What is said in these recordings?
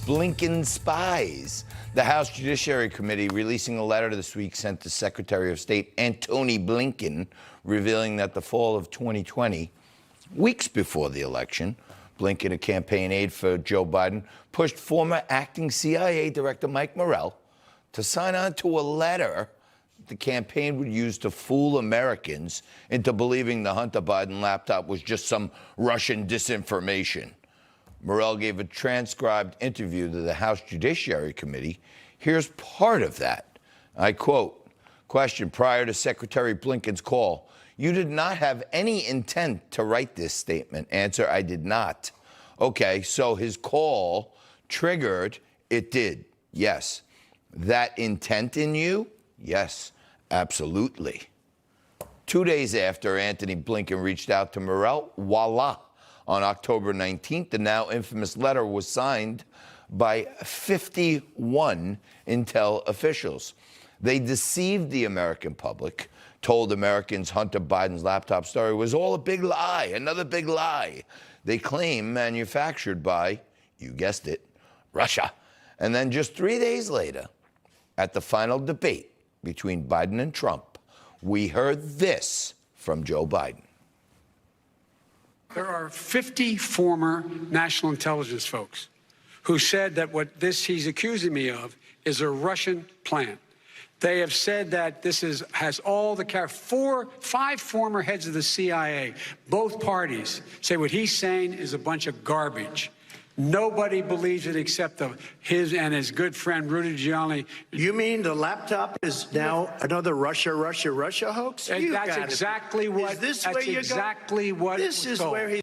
Blinken spies. The House Judiciary Committee releasing a letter this week sent to Secretary of State Antony Blinken, revealing that the fall of 2020, weeks before the election, Blinken, a campaign aide for Joe Biden, pushed former acting CIA Director Mike Morell to sign on to a letter the campaign would use to fool Americans into believing the Hunter Biden laptop was just some Russian disinformation. Morell gave a transcribed interview to the House Judiciary Committee. Here's part of that. I quote, question, prior to Secretary Blinken's call, you did not have any intent to write this statement. Answer, I did not. Okay, so his call triggered, it did, yes. That intent in you? Yes, absolutely. 2 days after Antony Blinken reached out to Morell, voila, on October 19th, the now infamous letter was signed by 51 intel officials. They deceived the American public, told Americans Hunter Biden's laptop story was all a big lie, another big lie. They claim manufactured by, you guessed it, Russia. And then just 3 days later, at the final debate between Biden and Trump, we heard this from Joe Biden. There are 50 former national intelligence folks who said that what he's accusing me of is a Russian plan. They have said that this has all the five former heads of the CIA, both parties, say what he's saying is a bunch of garbage. Nobody believes it except his and his good friend Rudy Giuliani. You mean the laptop is now another Russia hoax? That's exactly what. Is this where you're exactly going? What. This is where he.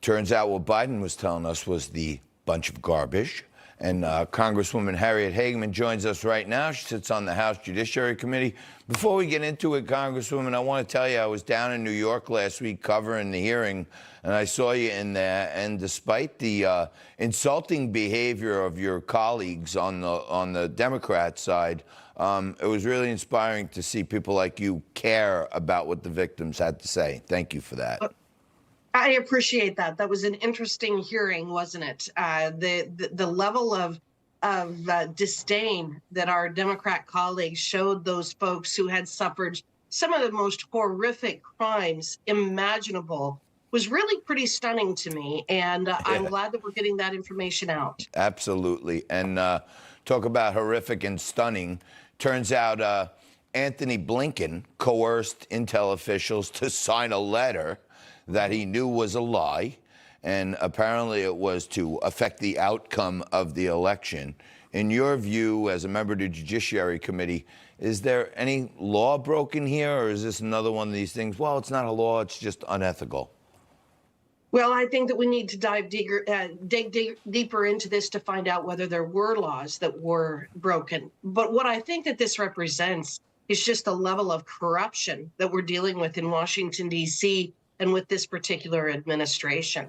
Turns out what Biden was telling us was the bunch of garbage. And Congresswoman Harriet Hageman joins us right now. She sits on the House Judiciary Committee. Before we get into it, Congresswoman, I want to tell you I was down in New York last week covering the hearing, and I saw you in there. And despite the insulting behavior of your colleagues on the Democrat side, it was really inspiring to see people like you care about what the victims had to say. Thank you for that. I appreciate that. That was an interesting hearing, wasn't it? The level of disdain that our Democrat colleagues showed those folks who had suffered some of the most horrific crimes imaginable was really pretty stunning to me. And I'm glad that we're getting that information out. Absolutely. And talk about horrific and stunning. Turns out Antony Blinken coerced intel officials to sign a letter that he knew was a lie, and apparently it was to affect the outcome of the election. In your view, as a member of the Judiciary Committee, is there any law broken here, or is this another one of these things, well, it's not a law, it's just unethical? Well, I think that we need to dig deeper into this to find out whether there were laws that were broken. But what I think that this represents is just the level of corruption that we're dealing with in Washington, D.C., and with this particular administration.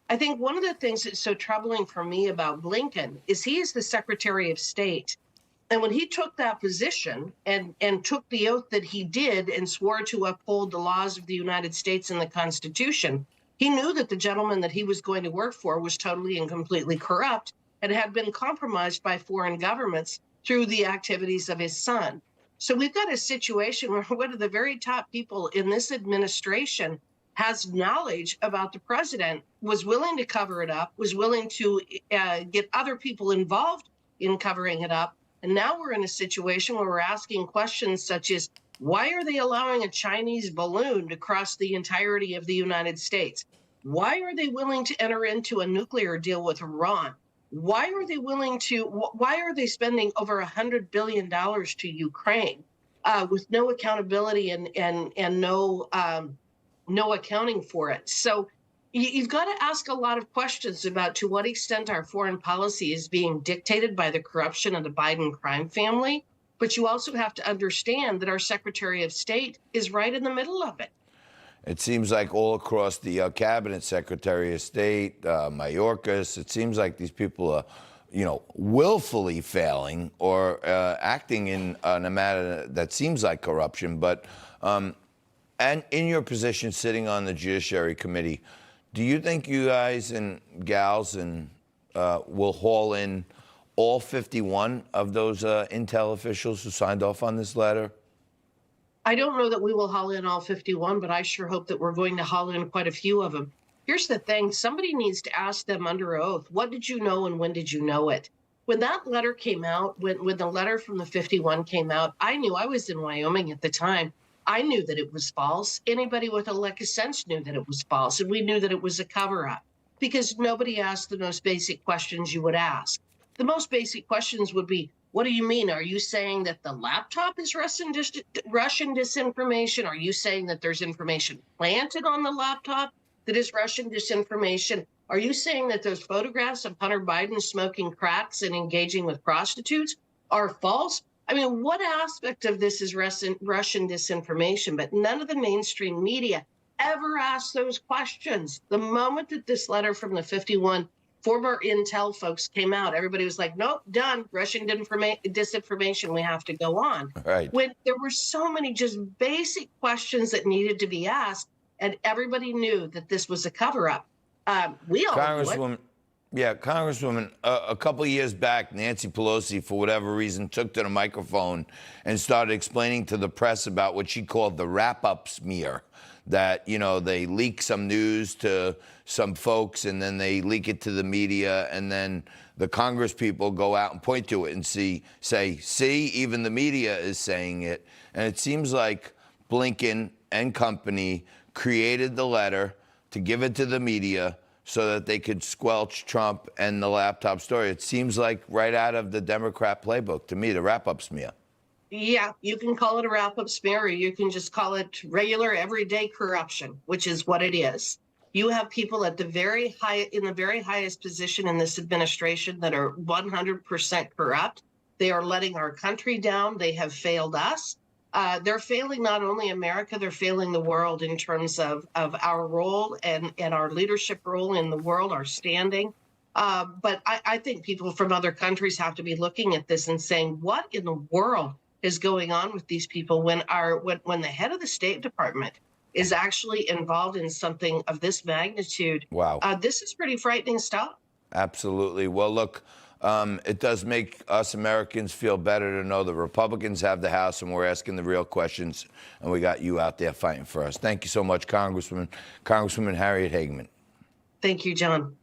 I think one of the things that's so troubling for me about Blinken is he is the Secretary of State. And when he took that position and took the oath that he did and swore to uphold the laws of the United States and the Constitution, he knew that the gentleman that he was going to work for was totally and completely corrupt and had been compromised by foreign governments through the activities of his son. So we've got a situation where one of the very top people in this administration has knowledge about the president, was willing to cover it up, was willing to get other people involved in covering it up. And now we're in a situation where we're asking questions such as, why are they allowing a Chinese balloon to cross the entirety of the United States? Why are they willing to enter into a nuclear deal with Iran? Why are they spending over $100 billion to Ukraine with no accountability and no accounting for it? So you've got to ask a lot of questions about to what extent our foreign policy is being dictated by the corruption of the Biden crime family. But you also have to understand that our Secretary of State is right in the middle of it. It seems like all across the cabinet, Secretary of State, Mayorkas, it seems like these people are, willfully failing or acting in a manner that seems like corruption. But and in your position sitting on the Judiciary Committee, do you think you guys and gals and will haul in all 51 of those intel officials who signed off on this letter? I don't know that we will haul in all 51, but I sure hope that we're going to haul in quite a few of them. Here's the thing. Somebody needs to ask them under oath, what did you know and when did you know it? When that letter came out, when the letter from the 51 came out, I knew. I was in Wyoming at the time. I knew that it was false. Anybody with a lick of sense knew that it was false. And we knew that it was a cover-up because nobody asked the most basic questions you would ask. The most basic questions would be, what do you mean? Are you saying that the laptop is Russian disinformation? Are you saying that there's information planted on the laptop that is Russian disinformation? Are you saying that those photographs of Hunter Biden smoking cracks and engaging with prostitutes are false? I mean, what aspect of this is Russian disinformation? But none of the mainstream media ever asked those questions. The moment that this letter from the 51 former intel folks came out, everybody was like, nope, done. Russian disinformation, we have to go on. Right. When there were so many just basic questions that needed to be asked, and everybody knew that this was a cover-up. We all knew it. Yeah, Congresswoman, a couple of years back, Nancy Pelosi, for whatever reason, took to the microphone and started explaining to the press about what she called the wrap-up smear, that, you know, they leak some news to some folks and then they leak it to the media, and then the Congress people go out and point to it and say, see, even the media is saying it. And it seems like Blinken and company created the letter to give it to the media so that they could squelch Trump and the laptop story. It seems like right out of the Democrat playbook to me, the wrap-up smear. Yeah, you can call it a wrap-up smear, or you can just call it regular, everyday corruption, which is what it is. You have people at the very highest position in this administration that are 100% corrupt. They are letting our country down. They have failed us. They're failing not only America, they're failing the world in terms of our role and our leadership role in the world, our standing. But I think people from other countries have to be looking at this and saying, what in the world is going on with these people when the head of the State Department is actually involved in something of this magnitude? Wow. This is pretty frightening stuff. Absolutely. Well, look, it does make us Americans feel better to know the Republicans have the House and we're asking the real questions, and we got you out there fighting for us. Thank you so much, Congresswoman Harriet Hageman. Thank you, John.